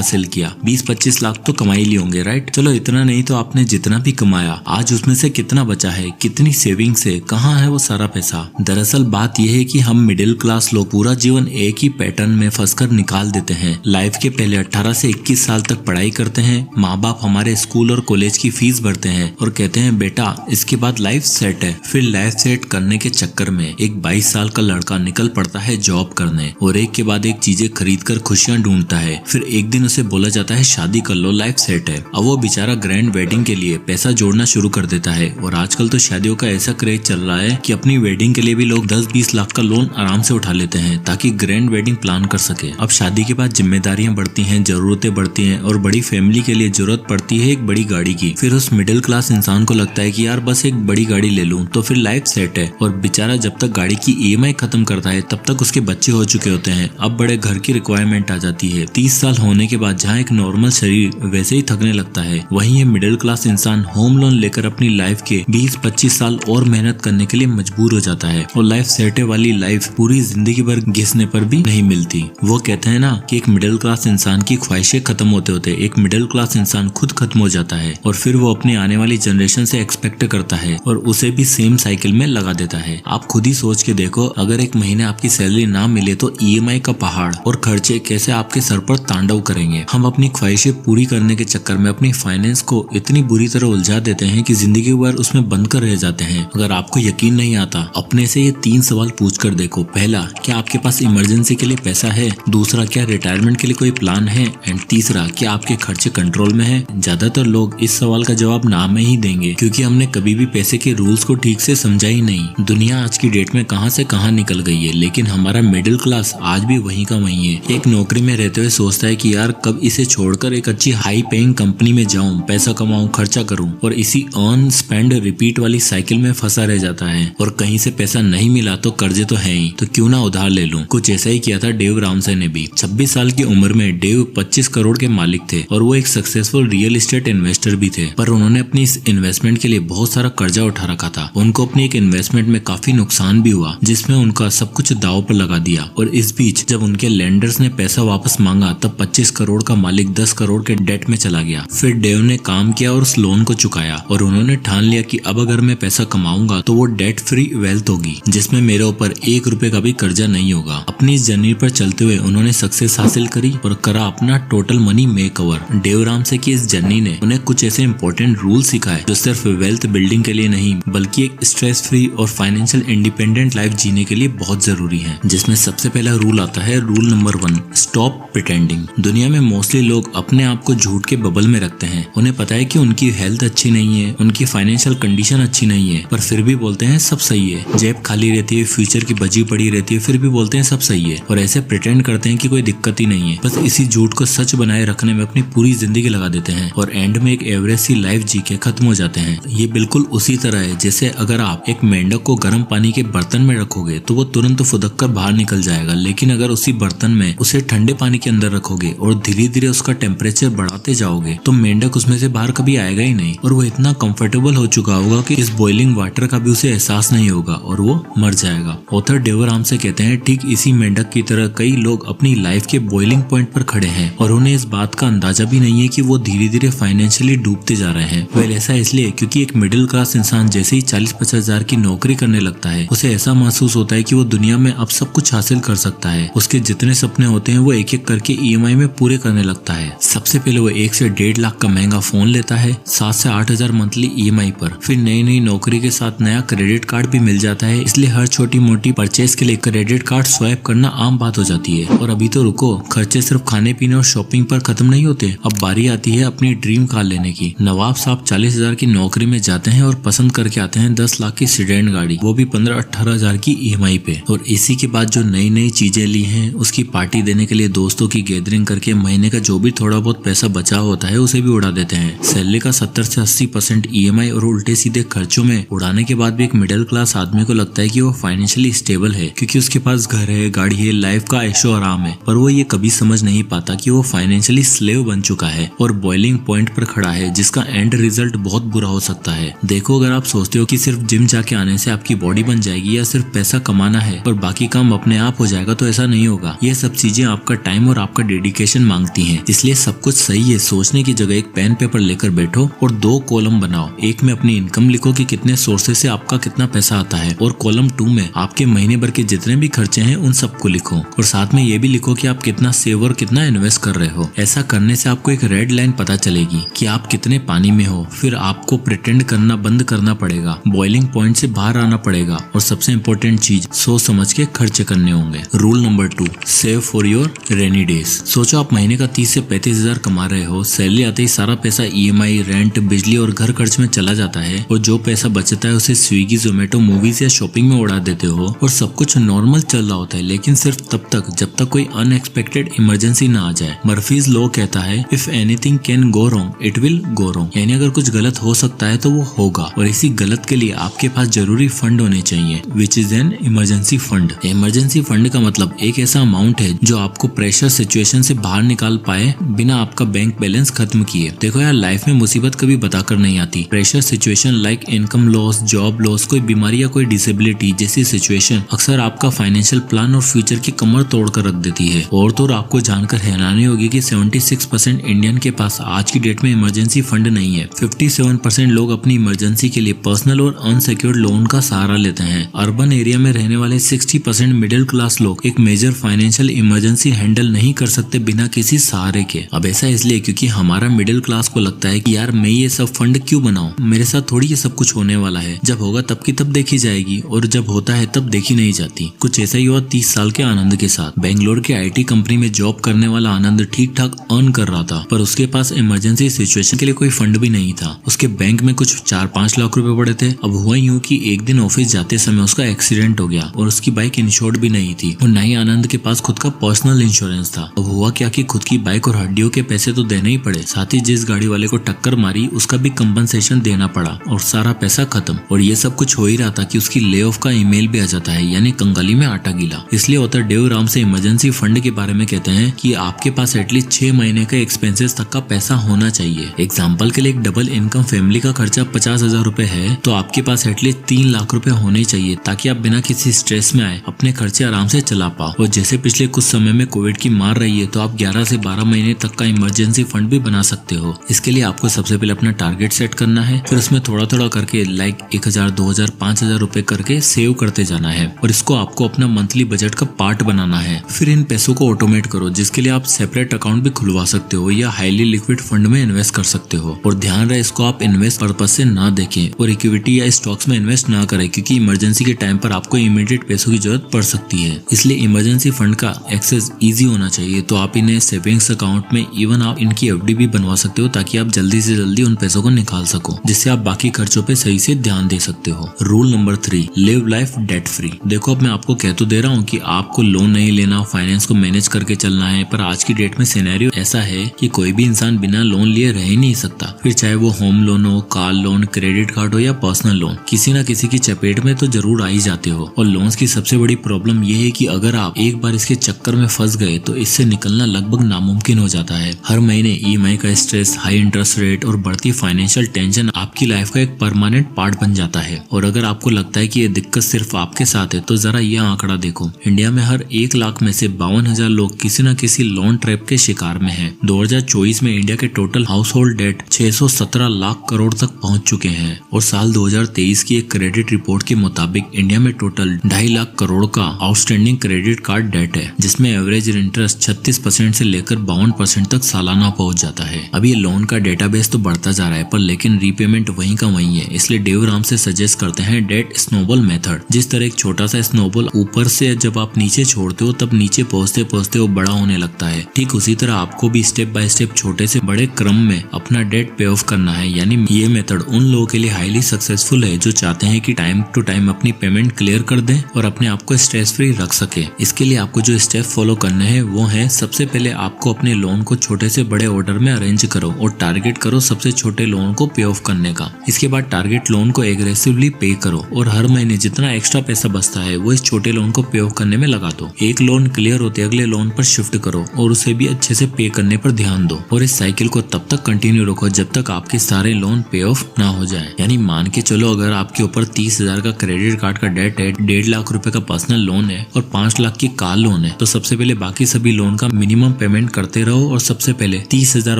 हासिल किया, 20-25 लाख तो कमा ही लिए होंगे, राइट। चलो इतना नहीं तो आपने जितना भी कमाया आज उसमें से कितना बचा है, कितनी सेविंग्स है, कहाँ है वो सारा पैसा। दरअसल बात यह है कि हम मिडिल क्लास लोग पूरा जीवन एक ही पैटर्न में फंसकर निकाल देते हैं। लाइफ के पहले 18 से 21 साल तक पढ़ाई करते हैं, माँ बाप हमारे स्कूल और कॉलेज की फीस भरते हैं और कहते हैं बेटा इसके बाद लाइफ सेट है। फिर लाइफ सेट करने के चक्कर में एक 22 साल का लड़का निकल पड़ता है जॉब करने और एक के बाद एक चीजें खरीद कर खुशियां ढूंढता है। फिर एक दिन उसे बोला जाता है शादी कर लो, लाइफ सेट है। अब वो बेचारा ग्रैंड वेडिंग के लिए पैसा जोड़ना शुरू कर देता है और आजकल तो शादियों का ऐसा क्रेज चल रहा है कि अपनी वेडिंग के लिए भी लोग 10-20 लाख का लोन आराम से उठा लेते हैं ताकि ग्रैंड वेडिंग प्लान कर सके। अब शादी के बाद जिम्मेदारियां बढ़ती हैं, जरूरतें बढ़ती हैं और बड़ी फैमिली के लिए जरूरत पड़ती है एक बड़ी गाड़ी की। फिर उस मिडिल क्लास इंसान को लगता है कि यार बस एक बड़ी गाड़ी ले लूं तो फिर लाइफ सेट है। और बेचारा जब तक गाड़ी की ईएमआई खत्म करता है तब तक उसके बच्चे हो चुके होते हैं। अब बड़े घर की रिक्वायरमेंट आ जाती है। 30 साल होने के बाद जहाँ एक नॉर्मल शरीर वैसे ही थकने लगता है, वहीं ये मिडिल क्लास इंसान होम लोन लेकर अपनी लाइफ के 20-25 साल और मेहनत करने के लिए मजबूर हो जाता है और लाइफ सेट वाली लाइफ पूरी जिंदगी भर घिसने पर भी नहीं मिलती। वो कहते हैं ना कि एक मिडिल क्लास इंसान की ख्वाहिशें खत्म होते होते एक मिडिल क्लास इंसान खुद खत्म हो जाता है और फिर वो अपनी आने वाली जनरेशन से एक्सपेक्ट करता है और उसे भी सेम साइकिल में लगा देता है। आप खुद ही सोच के देखो, अगर एक महीने आपकी सैलरी ना मिले तो ईएमआई का पहाड़ और खर्चे कैसे आपके सर पर तांडव करेंगे। हम अपनी ख्वाहिशें पूरी करने के चक्कर में अपनी फाइनेंस को इतनी बुरी तरह उलझा देते हैं कि जिंदगी भर उसमें बंद कर रह जाते हैं। अगर आपको यकीन नहीं आता, अपने से ये 3 सवाल पूछ कर देखो। पहला, क्या आपके पास इमरजेंसी के लिए पैसा है? दूसरा, क्या रिटायरमेंट के लिए कोई प्लान है? एंड तीसरा, क्या आपके खर्चे कंट्रोल में है? ज्यादातर लोग इस सवाल का जवाब ना में ही देंगे क्योंकि हमने कभी भी पैसे के रूल्स को ठीक से समझा ही नहीं। दुनिया आज की डेट में कहां से कहां निकल गई है, लेकिन हमारा मिडिल क्लास आज भी वहीं का वहीं है। एक नौकरी में रहते हुए सोचता है कि यार कब इसे छोड़कर एक अच्छी हाई पेइंग कंपनी में जाऊं, पैसा कमाऊं, खर्चा करूं, और इसी अर्न स्पेंड रिपीट वाली साइकिल में फंसा रह जाता है। और कहीं से पैसा नहीं मिला तो कर्जे तो है ही, तो क्यों ना उधार ले लूं। कुछ ऐसा ही किया था डेव रामसे ने भी। 26 साल की उम्र में डेव 25 करोड़ के मालिक थे और वो एक सक्सेसफुल रियल एस्टेट इन्वेस्टर भी थे, पर उन्होंने अपनी इस इन्वेस्टमेंट के लिए बहुत सारा कर्जा उठा रखा था। उनको अपनी एक इन्वेस्टमेंट में काफी नुकसान भी हुआ जिसमें उनका सब कुछ दाव पर लगा दिया। और इस बीच जब उनके लेंडर्स ने पैसा वापस मांगा तब 25 करोड़ का मालिक 10 करोड़ के डेट में चला गया। फिर डेव ने काम किया और उस लोन को चुकाया और उन्होंने ठान लिया कि अब अगर मैं पैसा कमाऊंगा तो वो डेट फ्री वेल्थ होगी जिसमें मेरे ऊपर 1 रुपए का भी कर्जा नहीं होगा। अपनी इस जर्नी पर चलते हुए उन्होंने सक्सेस हासिल करी और करा अपना total money makeover. Dave Ramsey की इस जर्नी ने उन्हें कुछ ऐसे इंपॉर्टेंट रूल सिखाए जो सिर्फ वेल्थ बिल्डिंग के लिए नहीं बल्कि एक स्ट्रेस फ्री और फाइनेंशियल इंडिपेंडेंट लाइफ जीने के लिए बहुत जरूरी है। जिसमें सबसे पहला रूल आता है रूल नंबर 1, स्टॉप प्रिटेंडिंग। दुनिया में मोस्टली लोग अपने आप को झूठ के बबल में रखते हैं। उन्हें पता है कि उनकी हेल्थ अच्छी नहीं है, उनकी फाइनेंशियल कंडीशन अच्छी नहीं है, पर फिर भी बोलते हैं सब सही है। जेब खाली रहती है, फ्यूचर की बची पड़ी रहती है, फिर भी बोलते हैं सब सही है और ऐसे प्रिटेंड करते हैं कि कोई दिक्कत ही नहीं है। बस इसी झूठ को सच बनाए रखने में अपनी पूरी जिंदगी लगा देते हैं और एंड में एक एवरेज सी लाइफ जी के खत्म हो जाते हैं। ये बिल्कुल उसी तरह है जैसे अगर आप एक मेंढक को गर्म पानी के बर्तन में रखोगे तो वो तुरंत फुदक कर बाहर निकल जाएगा, लेकिन अगर उसी बर्तन में उसे ठंडे पानी के अंदर रखोगे और धीरे धीरे उसका टेम्परेचर बढ़ाते जाओगे तो मेंढक उसमें से बाहर कभी आएगा ही नहीं और वो इतना कंफर्टेबल हो चुका होगा कि इस बॉइलिंग वाटर का भी उसे एहसास नहीं होगा और वो मर जाएगा। ऑथर डेव रामसे कहते हैं ठीक इसी मेंढक की तरह कई लोग अपनी लाइफ के बॉइलिंग पॉइंट पर खड़े हैं और उन्हें इस बात का अंदाजा भी नहीं है कि वो धीरे धीरे फाइनेंशियली डूबते जा रहे हैं। वेल ऐसा इसलिए क्योंकि एक मिडिल क्लास इंसान जैसे ही 40-50 हजार की नौकरी करने लगता है उसे ऐसा महसूस होता है कि वो दुनिया में अब सब कुछ हासिल कर सकता है। उसके जितने सपने होते हैं वो एक एक करके ईएमआई में पूरे करने लगता है। सबसे पहले वो 1 से 1.5 लाख का महंगा फोन लेता है 7 से 8 हजार मंथली ईएमआई पर। फिर नई नौकरी के साथ नया क्रेडिट कार्ड भी मिल जाता है, इसलिए हर छोटी मोटी परचेज के लिए क्रेडिट कार्ड स्वाइप करना आम बात हो जाती है। और अभी तो रुको, खर्चे सिर्फ खाने पीने और शॉपिंग पर खत्म नहीं होते, अब बारी आती है अपनी ड्रीम कार लेने की। नवाब साहब 40 हजार की नौकरी में जाते हैं और पसंद करके आते हैं 10 लाख की सीडेन गाड़ी, वो भी 15-18 हजार की ईएमआई पे। और इसी के बाद जो नई चीजें ली हैं उसकी पार्टी देने के लिए दोस्तों की गैदरिंग करके महीने का जो भी थोड़ा बहुत पैसा बचा होता है उसे भी उड़ा देते हैं। सैलरी का 70 से 80% ईएमआई और उल्टे सीधे खर्चों में उड़ाने के बाद भी एक मिडिल क्लास आदमी को लगता है कि वो फाइनेंशियली स्टेबल है क्योंकि उसके पास घर है, गाड़ी है, लाइफ का ऐशो आराम है। पर वो ये कभी समझ नहीं पाता कि वो फाइनेंशियली स्लेव बन चुका है और बॉइलिंग पॉइंट पर खड़ा है जिसका एंड रिजल्ट बहुत बुरा हो सकता है। देखो, अगर आप सोचते हो कि सिर्फ जिम जाके आने से आपकी बॉडी बन जाएगी या सिर्फ पैसा कमाना है और बाकी काम अपने आप हो जाएगा तो ऐसा नहीं होगा। ये सब चीजें आपका टाइम और आपका डेडिकेशन मांगती हैं, इसलिए सब कुछ सही है। सोचने की जगह एक पेन पेपर लेकर बैठो और 2 कॉलम बनाओ। एक में अपनी इनकम लिखो कि कितने सोर्सेस से आपका कितना पैसा आता है, और कॉलम 2 में आपके महीने भर के जितने भी खर्चे हैं उन सबको लिखो, और साथ में ये भी लिखो कि आप कितना सेव और कितना इन्वेस्ट कर रहे हो। ऐसा करने से आपको एक रेड लाइन पता चलेगी कि आप कितने पानी में हो। फिर आपको प्रिटेंड करना बंद करना पड़ेगा, बॉइलिंग पॉइंट से बाहर आना पड़ेगा, और सबसे इम्पोर्टेंट चीज सोच समझ के खर्चे करने होंगे। Rule number 2, save for your rainy days. सोचो आप महीने का 30 से 35 हजार कमा रहे हो, सैलरी आते ही सारा पैसा EMI, रेंट, बिजली और घर खर्च में चला जाता है, और जो पैसा बचता है उसे स्विगी, जोमेटो, मूवीज या शॉपिंग में उड़ा देते हो, और सब कुछ नॉर्मल चल रहा होता है, लेकिन सिर्फ तब तक जब तक कोई अनएक्सपेक्टेड इमरजेंसी ना आ जाए। मर्फीज लॉ कहता है if anything can go wrong it will go wrong, यानी अगर कुछ गलत हो सकता है तो वो होगा, और इसी गलत के लिए आपके पास जरूरी फंड होने चाहिए, which is an emergency fund. Emergency fund का मतलब एक ऐसा अमाउंट है जो आपको प्रेशर सिचुएशन से बाहर निकाल पाए बिना आपका बैंक बैलेंस खत्म किए। देखो यार, लाइफ में मुसीबत कभी बताकर नहीं आती। Pressure situation like income loss, job loss, कोई बीमारी या कोई डिसेबिलिटी जैसी सिचुएशन अक्सर आपका फाइनेंशियल प्लान और फ्यूचर की कमर तोड़ कर रख देती है। और तो आपको जानकर हैरानी होगी कि 76% इंडियन के पास आज की डेट में इमरजेंसी फंड नहीं है। 57% लोग अपनी इमरजेंसी के लिए पर्सनल और अनसिक्योर्ड लोन का सहारा लेते हैं। अर्बन एरिया में रहने वाले 60% मिडिल क्लास लोग एक मेजर फाइनेंशियल इमरजेंसी हैंडल नहीं कर सकते बिना किसी सहारे के। अब ऐसा इसलिए क्योंकि हमारा मिडिल क्लास को लगता है कि यार मैं ये सब फंड क्यों बनाऊं, मेरे साथ थोड़ी ये सब कुछ होने वाला है, जब होगा तब की तब देखी जाएगी, और जब होता है तब देखी नहीं जाती। कुछ ऐसा ही हुआ 30 साल के आनंद के साथ। बेंगलोर के IT कंपनी में जॉब करने वाला आनंद ठीक ठाक अर्न कर रहा था, पर उसके पास इमरजेंसी सिचुएशन के लिए कोई फंड भी नहीं था। उसके बैंक में कुछ 4-5 लाख रुपए पड़े थे। अब हुआ यूं कि एक दिन ऑफिस जाते समय उसका एक्सीडेंट हो गया, और उसकी बाइक इंश्योर्ड भी नहीं थी, और न ही आनंद के पास खुद का पर्सनल इंश्योरेंस था। अब हुआ क्या कि खुद की बाइक और हड्डियों के पैसे तो देने ही पड़े, साथ ही जिस गाड़ी वाले को टक्कर मारी उसका भी कंपनसेशन देना पड़ा, और सारा पैसा खत्म। और ये सब कुछ हो ही रहा था कि उसकी ले ऑफ का ईमेल भी आ जाता है, यानी कंगाली में आटा गीला। इसलिए author Dave Ramsey emergency fund के बारे में कहते हैं कि आपके पास एटलीस्ट 6 महीने के एक्सपेंसेस तक का पैसा होना चाहिए। एग्जाम्पल के लिए एक डबल इनकम फैमिली का खर्चा 50,000 रुपए है, तो आपके पास एटलीस्ट 3 लाख रुपए होने चाहिए, ताकि आप बिना किसी स्ट्रेस में आए अपने खर्चे आराम से चला पाओ। और जैसे पिछले कुछ समय में कोविड की मार रही है, तो आप 11 से 12 महीने तक का इमरजेंसी फंड भी बना सकते हो। इसके लिए आपको सबसे पहले अपना टारगेट सेट करना है, फिर उसमें थोड़ा थोड़ा करके लाइक 1,000, 2,000, 5,000 रुपए करके सेव करते जाना है, और इसको आपको अपना मंथली बजट का पार्ट बनाना है। फिर इन पैसों को ऑटोमेट करो, जिसके लिए आप सेपरेट अकाउंट भी खुलवा सकते हो या हाईली लिक्विड फंड में इन्वेस्ट कर सकते हो। और ध्यान रहे, इसको आप इन्वेस्ट पर्पज से ना देखें और इक्विटी या स्टॉक्स में इन्वेस्ट ना करें, क्योंकि इमरजेंसी के टाइम पर आपको इमीडिएट पैसों की जरूरत पड़ सकती है। इसलिए इमरजेंसी फंड का एक्सेस इजी होना चाहिए, तो आप इन्हें सेविंग्स अकाउंट में, इवन आप इनकी FD भी बनवा सकते हो, ताकि आप जल्दी से जल्दी उन पैसों को निकाल सको, जिससे आप बाकी खर्चों पे सही से ध्यान दे सकते हो। Rule number 3, live life debt free. देखो, अब मैं आपको कह तो दे रहा हूँ कि आपको लोन नहीं लेना, फाइनेंस को मैनेज करके चलना है, पर आज की डेट में सिनेरियो ऐसा है कि कोई भी इंसान बिना लोन लिए रह ही नहीं सकता। फिर चाहे वो होम लोन हो, कार लोन, क्रेडिट कार्ड हो या पर्सनल लोन, किसी न किसी की चपेट में तो जरूर आ ही जाते हो। और लोन्स की सबसे बड़ी प्रॉब्लम ये है कि अगर आप एक बार इसके चक्कर में फंस गए तो इससे निकलना लगभग नामुमकिन हो जाता है। हर महीने EMI का स्ट्रेस, हाई इंटरेस्ट रेट और बढ़ती फाइनेंशियल टेंशन आपकी लाइफ का एक परमानेंट पार्ट बन जाता है। और अगर आपको लगता है कि ये दिक्कत सिर्फ आपके साथ है, तो जरा यह आंकड़ा देखो। इंडिया में हर 1 लाख में से 52,000 लोग किसी न किसी लोन ट्रैप के शिकार में हैं। 2024 में इंडिया के total household debt 617 lakh crore तक पहुंच चुके हैं। और साल 2023 की एक क्रेडिट रिपोर्ट के मुताबिक इंडिया में टोटल 2.5 लाख करोड़ का आउटस्टैंडिंग क्रेडिट कार्ड डेट है, जिसमें एवरेज इंटरेस्ट 36% से लेकर 52% तक सालाना पहुंच जाता है। अब ये लोन का डेटाबेस तो बढ़ता जा रहा है, पर लेकिन रीपेमेंट वहीं का वहीं है। इसलिए डेव रामसे सजेस्ट करते हैं डेट स्नोबॉल मेथड। जिस तरह एक छोटा सा स्नोबॉल ऊपर से जब आप नीचे छोड़ते हो, तब नीचे पहुंचते पहुंचते वो बड़ा होने लगता है। ठीक उसी तरह आपको भी स्टेप बाय स्टेप छोटे से बड़े क्रम में अपना डेट पे ऑफ करना है। यानी ये मेथड उन लोगों के लिए हाईली सक्सेसफुल है जो चाहते हैं कि टाइम टू टाइम अपनी पेमेंट क्लियर कर दें और अपने आप को स्ट्रेस फ्री रख सके। इसके लिए आपको जो स्टेप फॉलो करने हैं वो है, सबसे पहले आपको अपने लोन को छोटे से बड़े ऑर्डर में अरेंज करो और टारगेट करो सबसे छोटे लोन को पे ऑफ करने का। इसके बाद टारगेट लोन को एग्रेसिवली पे करो और हर महीने जितना एक्स्ट्रा पैसा बचता है वो इस छोटे लोन को पे ऑफ करने में लगा दो। एक लोन क्लियर होते अगले लोन पर शिफ्ट करो और उसे भी अच्छे से पे करने पर ध्यान दो। और इस साइकिल को तब तक कंटिन्यू रखो जब तक आपके सारे लोन पे ऑफ ना हो जाए। यानी मान के चलो, अगर आपके ऊपर 30,000 का क्रेडिट कार्ड का डेट है, 1.5 लाख रुपए का पर्सनल लोन है और 5 लाख की कार लोन है, तो सबसे पहले बाकी सभी लोन का मिनिमम पेमेंट करते रहो और सबसे पहले 30,000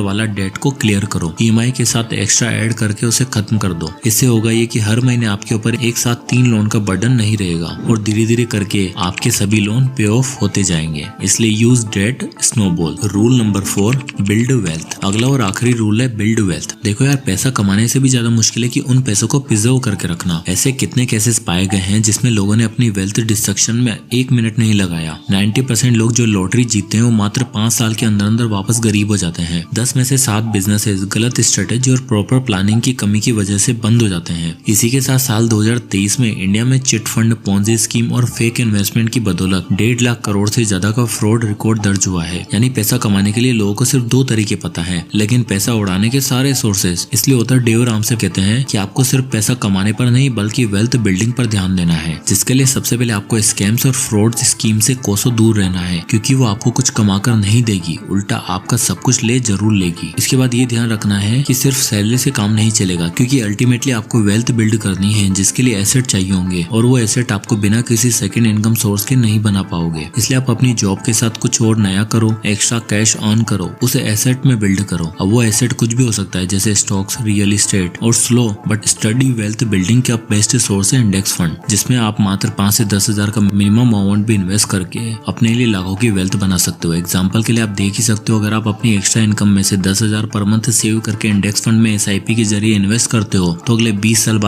वाला डेट को क्लियर करो। EMI के साथ एक्स्ट्रा ऐड करके उसे खत्म कर दो। इससे होगा ये कि हर महीने आपके ऊपर एक साथ 3 लोन का बर्डन नहीं रहेगा और धीरे धीरे करके आपके सभी लोन पे ऑफ होते जाएंगे। इसलिए use debt snowball. Rule number 4, build wealth. अगला और आखिरी रूल है बिल्ड वेल्थ। देखो यार, पैसा कमाने से भी ज्यादा मुश्किल है कि उन पैसों को प्रिजर्व करके रखना। ऐसे कितने केसेस पाए गए हैं जिसमें लोगों ने अपनी वेल्थ डिस्ट्रक्शन में 1 मिनट नहीं लगाया। 90% लोग जो लॉटरी जीतते हैं वो मात्र 5 साल के अंदर अंदर वापस गरीब हो जाते हैं। 10 में से 7 बिजनेसेस गलत स्ट्रेटेजी और प्रॉपर प्लानिंग की कमी की वजह से बंद हो जाते हैं। इसी के साथ साल 2023 में इंडिया में चिट फंड, पोंजी स्कीम और फेक इन्वेस्टमेंट की बदौलत 1.5 लाख करोड़ से ज्यादा का फ्रॉड रिकॉर्ड दर्ज हुआ है। यानी पैसा कमाने के लिए लोगों को सिर्फ 2 तरीके पता है, लेकिन पैसा उड़ाने के सारे सोर्सेस। इसलिए ऑथर डेव रामसे कहते हैं कि आपको सिर्फ पैसा कमाने पर नहीं बल्कि वेल्थ बिल्डिंग पर ध्यान देना है, जिसके लिए सबसे पहले आपको स्कैम्स और फ्रॉड स्कीम से कोसों दूर रहना है, क्योंकि वो आपको कुछ कमाकर नहीं देगी, उल्टा आपका सब कुछ ले जरूर लेगी। इसके बाद ये ध्यान रखना है कि सिर्फ सैलरी से काम नहीं चलेगा, क्योंकि अल्टीमेटली आपको वेल्थ बिल्ड करनी है, जिसके लिए एसेट चाहिए होंगे और वो एसेट आपको बिना किसी सेकंड इनकम सोर्स के नहीं बना पाओगे। इसलिए आप अपनी जॉब के साथ कुछ और नया करो, एक्स्ट्रा कैश अर्न करो, उसे एसेट में बिल्ड करो। अब वो एसेट कुछ भी हो सकता है, जैसे स्टॉक्स, रियल एस्टेट और slow but study wealth building का बेस्ट सोर्स है इंडेक्स फंड, जिसमें आप मात्र 5 से 10,000 का मिनिमम अमाउंट भी इन्वेस्ट करके अपने लिए लाखों की वेल्थ बना सकते हो। एग्जाम्पल के लिए आप देख ही सकते हो, अगर आप अपनी एक्स्ट्रा इनकम में से 10,000 पर मंथ सेव करके इंडेक्स फंड में SIP के जरिए इन्वेस्ट करते हो तो अगले 20 साल